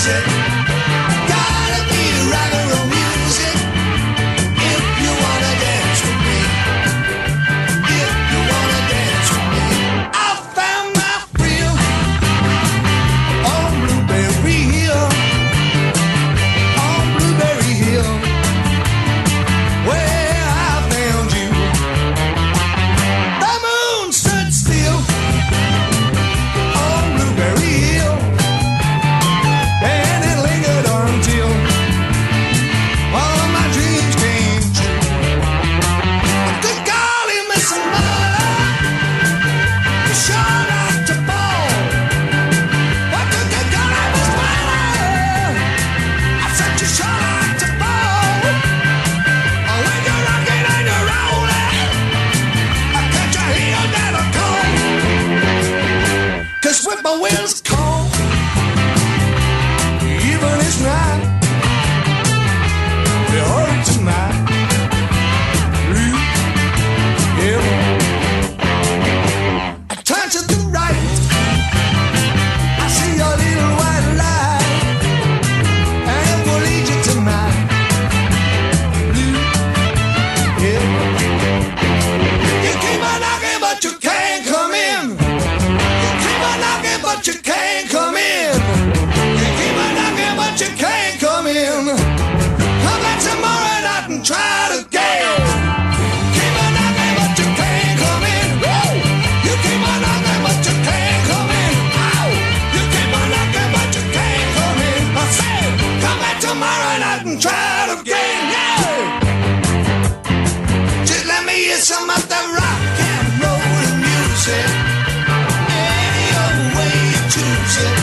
music. Gotta be rock and roll music. If you wanna dance with me. If you wanna dance with me. I found my thrill on Blueberry Hill. On Blueberry Hill. Where I found you. The moon stood still on Blueberry Hill. And it lingered until all of my dreams came true. Good golly, Miss Mother, you sure like to ball. What the good golly, Miss Mother, I said you sure like to ball. Oh, when you're rocking and you're rolling, I catch you hear that I call. 'Cause with my wheels cold, even it's night, we hurry tonight. Blue, yeah. I turn to the right, I see your little white light, and it will lead you to my blue, yeah. You keep on knocking, but you can't come in. You keep on knocking, but you can't come in. You keep on knocking, but you can't come in. Come back tomorrow night and try it again. Keep on knocking, but you can't come in. Woo! You keep on knocking, but you can't come in. Ow! You keep on knocking, but you can't come in. I said, come back tomorrow night and try it again. Yeah! Just let me hear some of the rock and roll music. Any old way you choose it.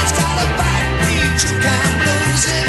It's got a backbeat, you can't lose it.